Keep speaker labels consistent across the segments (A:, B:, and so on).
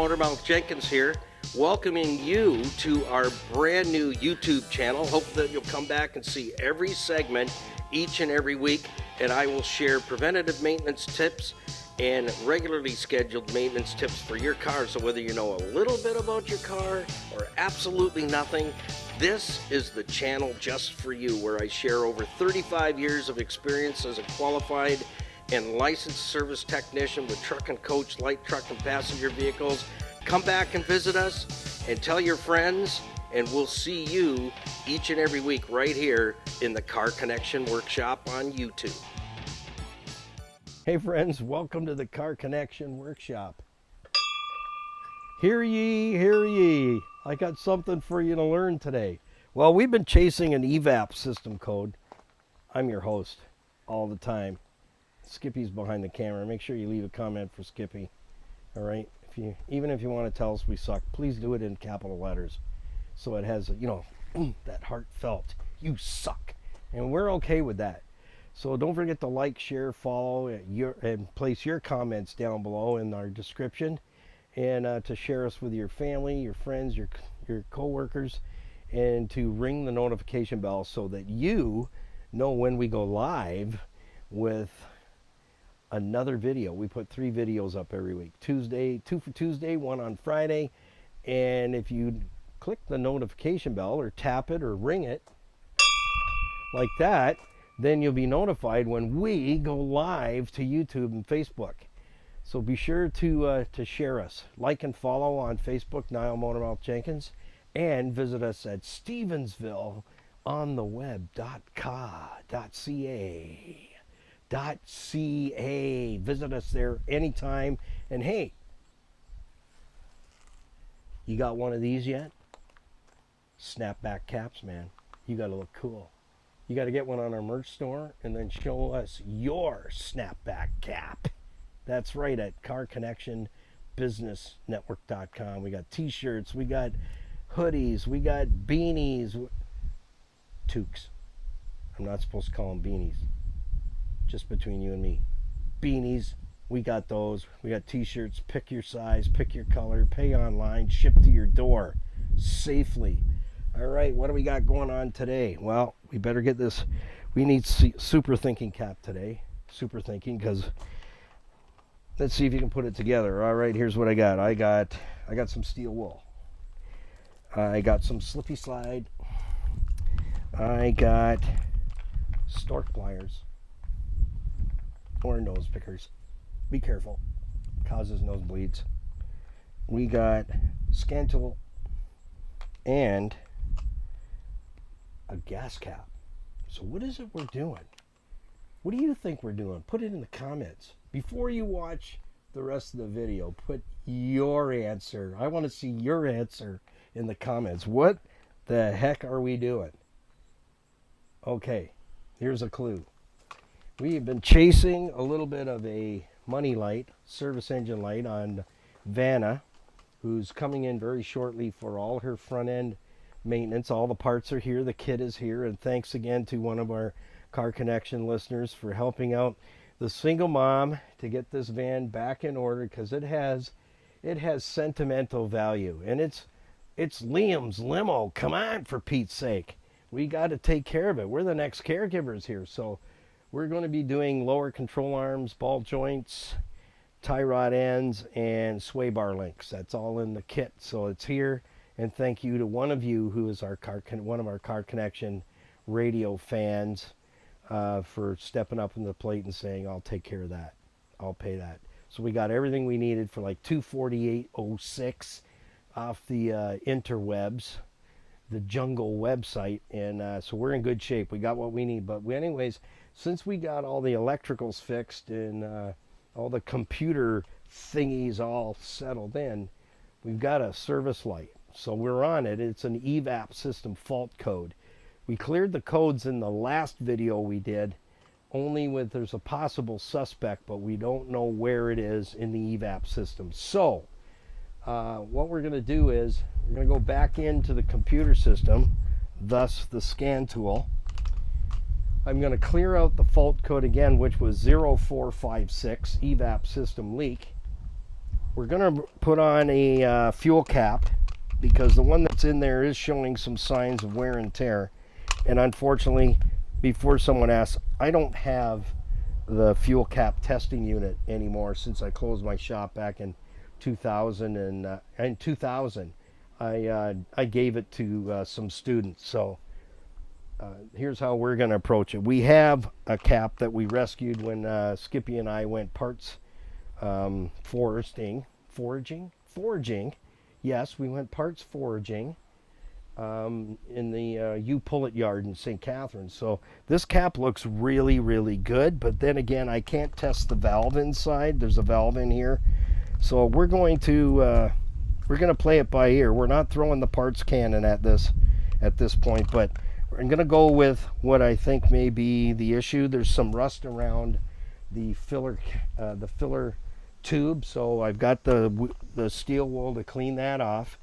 A: Motormouth Jenkins here, welcoming you to our brand new YouTube channel. Hope that you'll come back and see every segment each and every week, and I will share preventative maintenance tips and regularly scheduled maintenance tips for your car. So whether you know a little bit about your car or absolutely nothing, this is the channel just for you, where I share over 35 years of experience as a qualified and licensed service technician with truck and coach, light truck and passenger vehicles. Come back and visit us and tell your friends, and we'll see you each and every week right here in the Car Connection Workshop on YouTube. Hey friends, welcome to the Car Connection Workshop. Hear ye, hear ye. I got something for you to learn today. Well, we've been chasing an EVAP system code. I'm your host all the time. Skippy's behind the camera. Make sure you leave a comment for Skippy. All right? Even if you want to tell us we suck, please do it in capital letters. So it has, that heartfelt, you suck. And we're okay with that. So don't forget to like, share, follow, and place your comments down below in our description. And to share us with your family, your friends, your co-workers, and to ring the notification bell so that you know when we go live with another video. We put 3 videos up every week. 2 for Tuesday, 1 on Friday. And if you click the notification bell or tap it or ring it like that, then you'll be notified when we go live to YouTube and Facebook. So be sure to share us. Like and follow on Facebook, Niall Motormouth Jenkins, and visit us at Stevensville on the web.ca. Visit us there anytime. And hey, you got one of these yet? Snapback caps, man. You got to look cool. You got to get one on our merch store and then show us your snapback cap. That's right, at carconnectionbusinessnetwork.com. We got t-shirts, we got hoodies, we got beanies, toques. I'm not supposed to call them beanies. Just between you and me. Beanies, we got those. We got t-shirts. Pick your size, pick your color, pay online, ship to your door safely. All right, what do we got going on today? Well, we better get this. We need super thinking cap today. Super thinking, because let's see if you can put it together. All right, here's what I got. I got some steel wool. I got some slippy slide. I got stork pliers or nose pickers. Be careful, causes nosebleeds. We got scan tool and a gas cap. So what is it we're doing? What do you think we're doing? Put it in the comments. Before you watch the rest of the video, put your answer. I want to see your answer in the comments. What the heck are we doing? Okay, here's a clue. We have been chasing a little bit of a money light, service engine light on Vanna, who's coming in very shortly for all her front end maintenance. All the parts are here, the kit is here, and thanks again to one of our Car Connection listeners for helping out the single mom to get this van back in order, because it has sentimental value, and it's Liam's limo. Come on, for Pete's sake, we got to take care of it. We're the next caregivers here, so we're going to be doing lower control arms, ball joints, tie rod ends, and sway bar links. That's all in the kit, so it's here. And thank you to one of you who is one of our Car Connection radio fans for stepping up in the plate and saying, I'll take care of that. I'll pay that. So we got everything we needed for like $248.06 off the interwebs, the jungle website. And so we're in good shape. We got what we need. But anyways, since we got all the electricals fixed and all the computer thingies all settled in, we've got a service light. So we're on it. It's an EVAP system fault code. We cleared the codes in the last video we did, only with there's a possible suspect, but we don't know where it is in the EVAP system. So what we're going to do is we're going to go back into the computer system, thus the scan tool. I'm going to clear out the fault code again, which was 0456 EVAP system leak. we're going to put on a fuel cap because the one that's in there is showing some signs of wear and tear. And unfortunately, before someone asks, I don't have the fuel cap testing unit anymore since I closed my shop back in 2000. And in 2000, I gave it to some students. So here's how we're going to approach it. We have a cap that we rescued when Skippy and I went parts foraging. Yes, we went parts foraging in the U-Pullet yard in St. Catharines. So this cap looks really, really good. But then again, I can't test the valve inside. There's a valve in here. So we're going to play it by ear. We're not throwing the parts cannon at this point, but I'm going to go with what I think may be the issue. There's some rust around the filler tube, so I've got the steel wool to clean that off.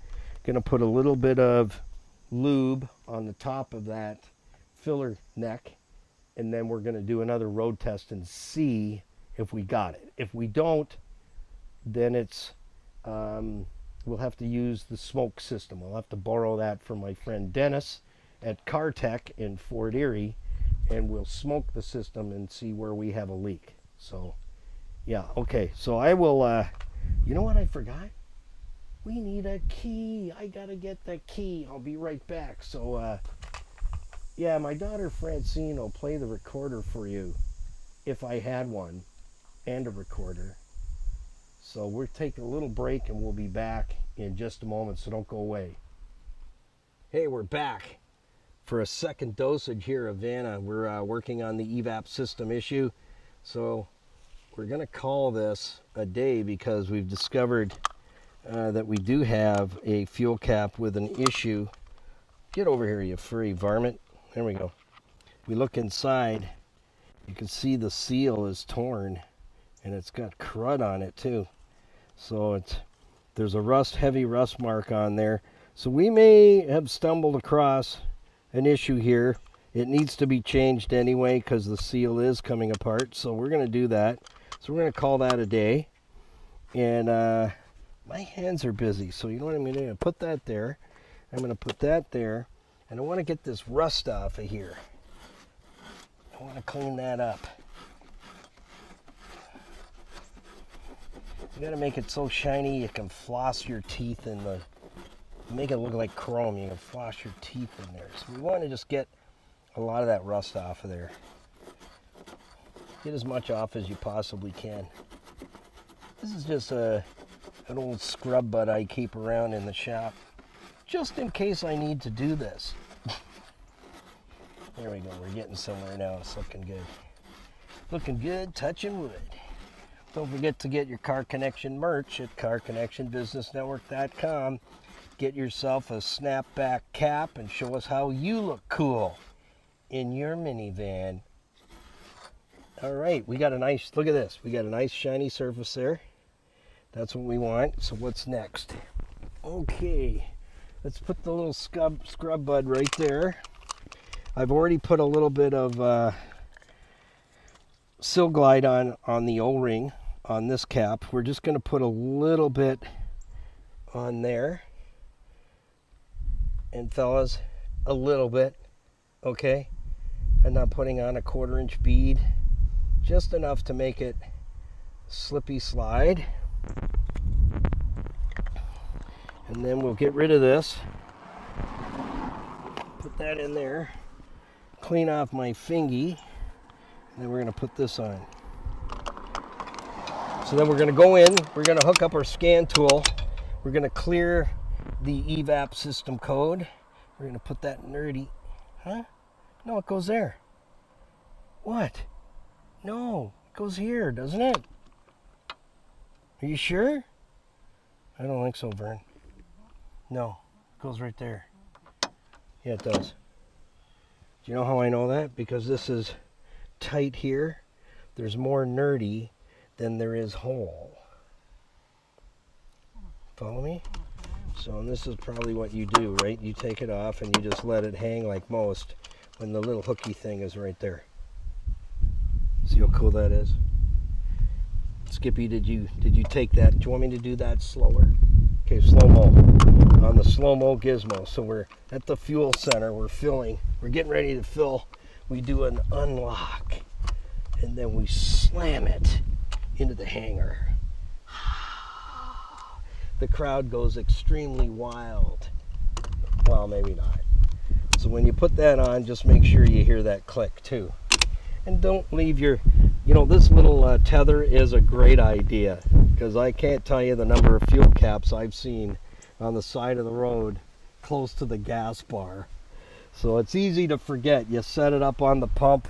A: Going to put a little bit of lube on the top of that filler neck, and then we're going to do another road test and see if we got it. If we don't, then it's we'll have to use the smoke system. We'll have to borrow that from my friend Dennis at Car Tech in Fort Erie, and we'll smoke the system and see where we have a leak. So yeah, okay, so I will you know what I forgot? We need a key. I gotta get the key. I'll be right back. So yeah, my daughter Francine will play the recorder for you if I had one and a recorder. So we'll take a little break and we'll be back in just a moment, so don't go away. Hey, we're back for a second dosage here of Vanna. We're working on the EVAP system issue. So we're going to call this a day because we've discovered that we do have a fuel cap with an issue. Get over here, you furry varmint. There we go. We look inside. You can see the seal is torn and it's got crud on it too. So there's a heavy rust mark on there. So we may have stumbled across an issue here. It needs to be changed anyway because the seal is coming apart. So we're going to do that. So we're going to call that a day. And my hands are busy, so you know what I mean? I'm going to put that there. I'm going to put that there. And I want to get this rust off of here. I want to clean that up. You got to make it so shiny you can floss your teeth in the... Make it look like chrome. You can floss your teeth in there. So we want to just get a lot of that rust off of there. Get as much off as you possibly can. This is just an old scrub bud I keep around in the shop, just in case I need to do this. There we go. We're getting somewhere now. It's looking good. Looking good, touching wood. Don't forget to get your Car Connection merch at carconnectionbusinessnetwork.com. Get yourself a snapback cap and show us how you look cool in your minivan. All right, we got a nice, look at this. We got a nice shiny surface there. That's what we want. So what's next? Okay, let's put the little scrub bud right there. I've already put a little bit of Sil Glide on the O-ring on this cap. We're just going to put a little bit on there. And fellas, a little bit, okay? I'm not putting on a 1/4 inch bead. Just enough to make it slippy slide. And then we'll get rid of this. Put that in there. Clean off my fingy. And then we're going to put this on. So then we're going to go in. We're going to hook up our scan tool. We're going to clear the EVAP system code. We're going to put that nerdy. Huh? No, it goes there. What? No, it goes here, doesn't it? Are you sure? I don't think so, Vern. No, it goes right there. Yeah, it does. Do you know how I know that? Because this is tight here. There's more nerdy than there is hole. Follow me? So, and this is probably what you do, right? You take it off and you just let it hang like most when the little hooky thing is right there. See how cool that is? Skippy, did you take that? Do you want me to do that slower? Okay, slow-mo. On the slow-mo gizmo. So we're at the fuel center. We're filling. We're getting ready to fill. We do an unlock. And then we slam it into the hangar. The crowd goes extremely wild. Well, maybe not. So when you put that on, just make sure you hear that click too. And don't leave your, this little tether is a great idea, because I can't tell you the number of fuel caps I've seen on the side of the road close to the gas bar. So it's easy to forget. You set it up on the pump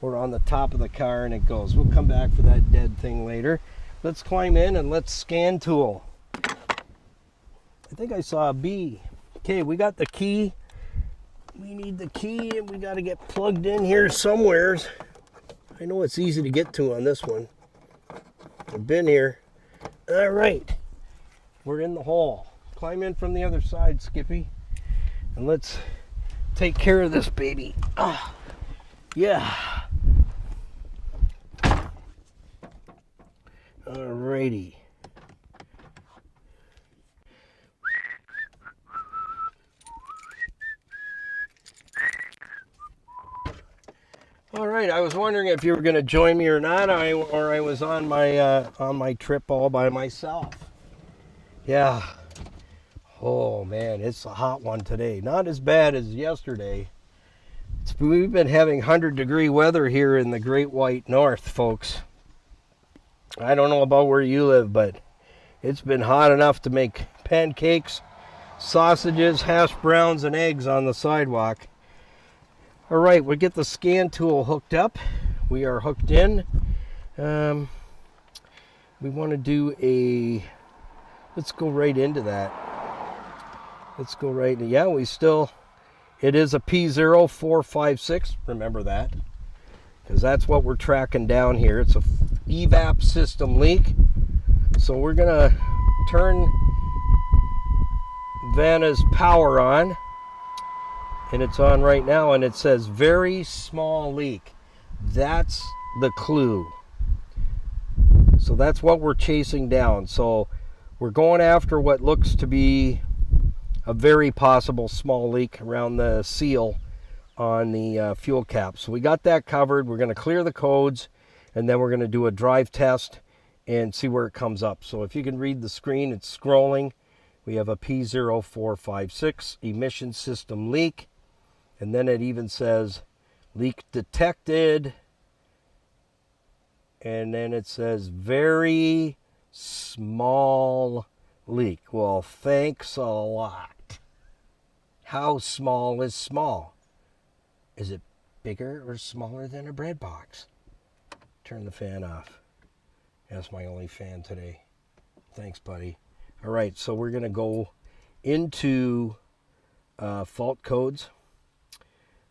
A: or on the top of the car and it goes. We'll come back for that dead thing later. Let's climb in and let's scan tool. I think I saw a bee. Okay, we got the key. We need the key and we got to get plugged in here somewheres. I know it's easy to get to on this one. I've been here. All right, we're in the hole. Climb in from the other side, Skippy, and let's take care of this baby. Ah, yeah. All righty. All right, I was wondering if you were going to join me or not, or I was on my trip all by myself. Yeah. Oh man, it's a hot one today. Not as bad as yesterday. We've been having 100-degree weather here in the Great White North, folks. I don't know about where you live, but it's been hot enough to make pancakes, sausages, hash browns, and eggs on the sidewalk. All right, we'll get the scan tool hooked up. We are hooked in. We want to do let's go right into that. Let's go right in. Yeah, it is a P0456. Remember that, because that's what we're tracking down here. It's a EVAP system leak. So we're going to turn Vanna's power on. And it's on right now, and it says very small leak. That's the clue. So that's what we're chasing down. So we're going after what looks to be a very possible small leak around the seal on the fuel cap. So we got that covered. We're going to clear the codes, and then we're going to do a drive test and see where it comes up. So if you can read the screen, it's scrolling. We have a P0456 emission system leak. And then it even says leak detected. And then it says very small leak. Well, thanks a lot. How small is small? Is it bigger or smaller than a bread box? Turn the fan off. That's my only fan today. Thanks, buddy. All right, so we're going to go into fault codes.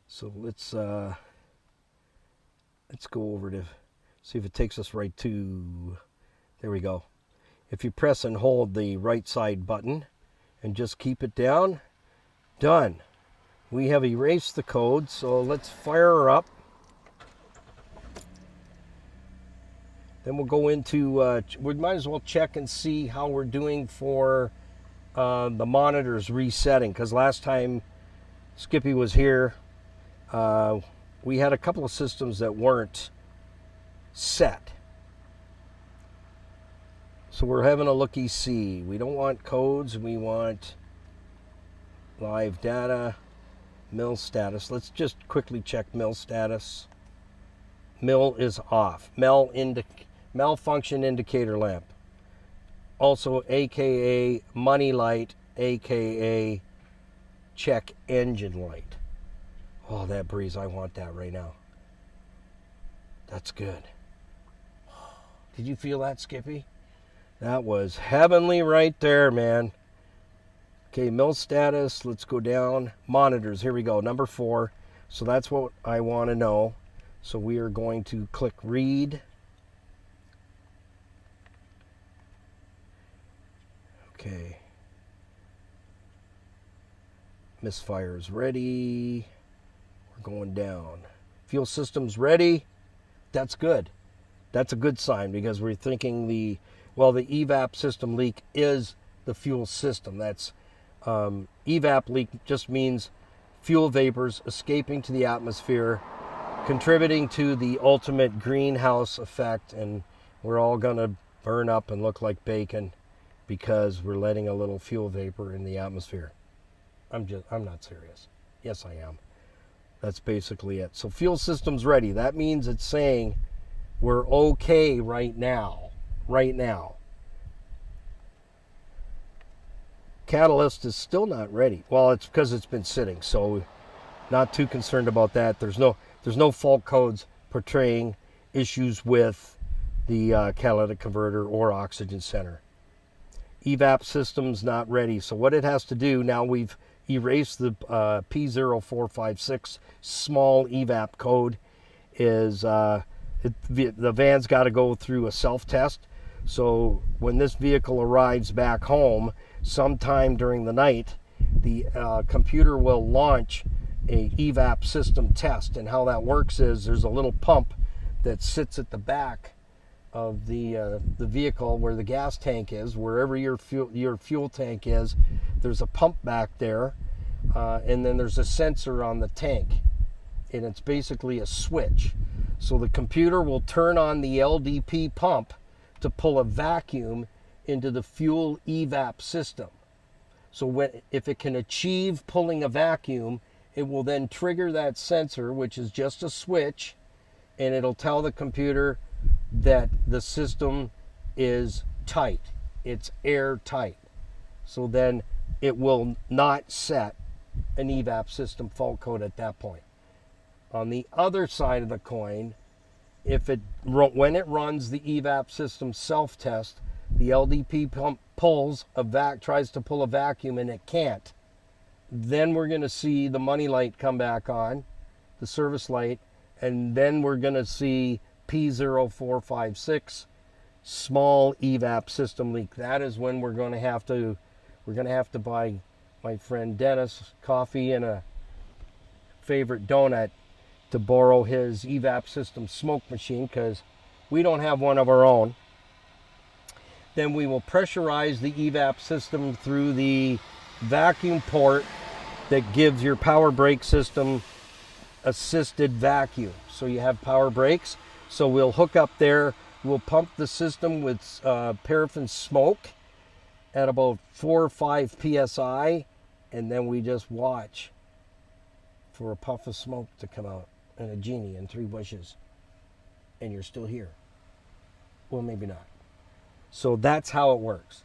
A: So let's go over to see if it takes us right to, there we go. If you press and hold the right side button and just keep it down, done. We have erased the code, so let's fire her up. Then we'll go into, we might as well check and see how we're doing for the monitors resetting, because last time Skippy was here, we had a couple of systems that weren't set. So we're having a looky-see. We don't want codes. We want live data, mill status. Let's just quickly check mill status. Mill is off. Malfunction indicator lamp. Also, AKA money light, AKA check engine light. Oh, that breeze, I want that right now. That's good. Did you feel that, Skippy? That was heavenly right there, man. Okay, mill status, let's go down. Monitors, here we go, number 4. So that's what I want to know. So we are going to click read. Okay. Misfire is ready. We're going down. Fuel system's ready. That's good. That's a good sign, because we're thinking the EVAP system leak is the fuel system. That's EVAP leak just means fuel vapors escaping to the atmosphere, contributing to the ultimate greenhouse effect, and we're all going to burn up and look like bacon because we're letting a little fuel vapor in the atmosphere. I'm not serious. Yes, I am. That's basically it. So fuel system's ready. That means it's saying we're okay right now. Right now. Catalyst is still not ready. Well, it's because it's been sitting, so not too concerned about that. There's no fault codes portraying issues with the catalytic converter or oxygen center. EVAP system's not ready. So what it has to do, now we've erased the P0456 small EVAP code, is the van's got to go through a self-test. So when this vehicle arrives back home, sometime during the night, the computer will launch a EVAP system test. And how that works is there's a little pump that sits at the back of the vehicle where the gas tank is, wherever your fuel tank is. There's a pump back there, and then there's a sensor on the tank, and it's basically a switch. So the computer will turn on the LDP pump to pull a vacuum into the fuel EVAP system. So if it can achieve pulling a vacuum, it will then trigger that sensor, which is just a switch, and it'll tell the computer that the system is tight. It's airtight. So then it will not set an EVAP system fault code at that point. On the other side of the coin, when it runs the EVAP system self-test, the LDP pump tries to pull a vacuum and it can't. Then we're going to see the money light come back on, the service light, and then we're going to see P0456 small EVAP system leak. That is when we're going to have to buy my friend Dennis coffee and a favorite donut to borrow his EVAP system smoke machine, because we don't have one of our own. Then we will pressurize the EVAP system through the vacuum port that gives your power brake system assisted vacuum. So you have power brakes. So we'll hook up there, we'll pump the system with paraffin smoke at about 4 or 5 psi, and then we just watch for a puff of smoke to come out and a genie and 3 wishes, and you're still here. Well, maybe not. So that's how it works.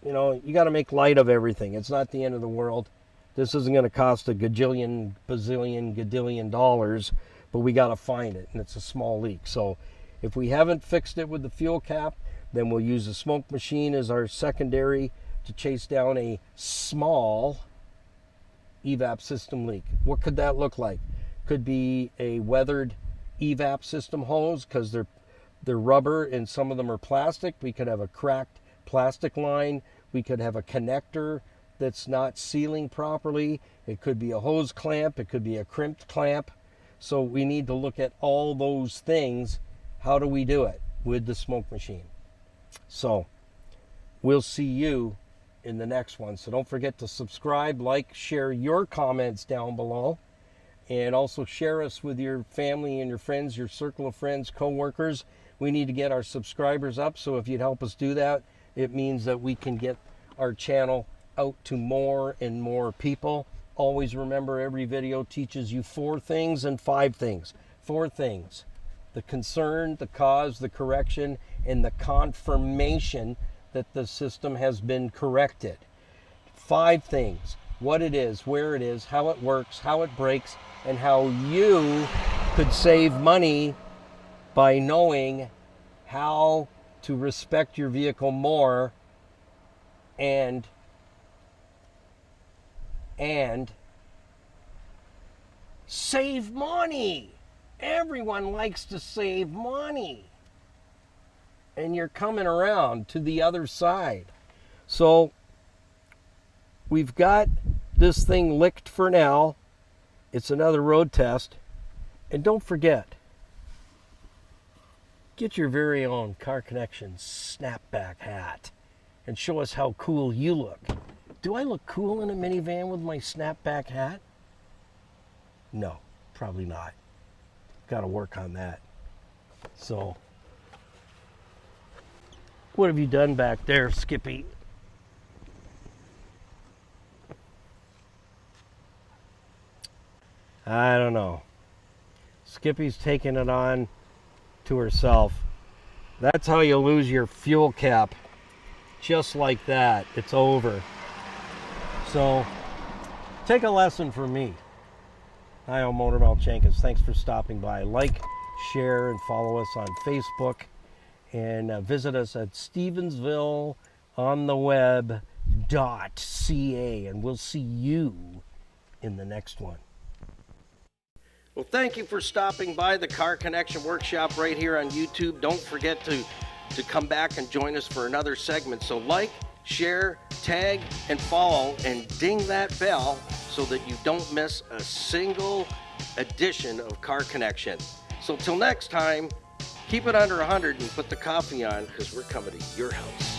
A: You know, you got to make light of everything. It's not the end of the world. This isn't going to cost a gajillion, bazillion, gadillion dollars, but we got to find it, and it's a small leak. So if we haven't fixed it with the fuel cap, then we'll use the smoke machine as our secondary to chase down a small EVAP system leak. What could that look like? Could be a weathered EVAP system hose, because they're rubber and some of them are plastic. We could have a cracked plastic line. We could have a connector that's not sealing properly. It could be a hose clamp. It could be a crimped clamp. So we need to look at all those things. How do we do it with the smoke machine? So we'll see you in the next one. So don't forget to subscribe, like, share your comments down below, and also share us with your family and your friends, your circle of friends, co-workers. We need to get our subscribers up, so if you'd help us do that, it means that we can get our channel out to more and more people. Always remember, every video teaches you 4 things and 5 things. 4 things: the concern, the cause, the correction, and the confirmation that the system has been corrected. 5 things: what it is, where it is, how it works, how it breaks, and how you could save money by knowing how to respect your vehicle more and save money. Everyone likes to save money. And you're coming around to the other side. So we've got this thing licked for now. It's another road test. And don't forget Get your very own Car Connection snapback hat and show us how cool you look. Do I look cool in a minivan with my snapback hat? No, probably not. Got to work on that. So, what have you done back there, Skippy? I don't know. Skippy's taking it on to herself. That's how you lose your fuel cap. Just like that. It's over. So, take a lesson from me. Hi, I'm Motor Malchenkas. Thanks for stopping by. Like, share, and follow us on Facebook. And visit us at StevensvilleOnTheWeb.ca. And we'll see you in the next one. Well, thank you for stopping by the Car Connection Workshop right here on YouTube. Don't forget to come back and join us for another segment. So like, share, tag, and follow, and ding that bell so that you don't miss a single edition of Car Connection. So till next time, keep it under 100 and put the coffee on, because we're coming to your house.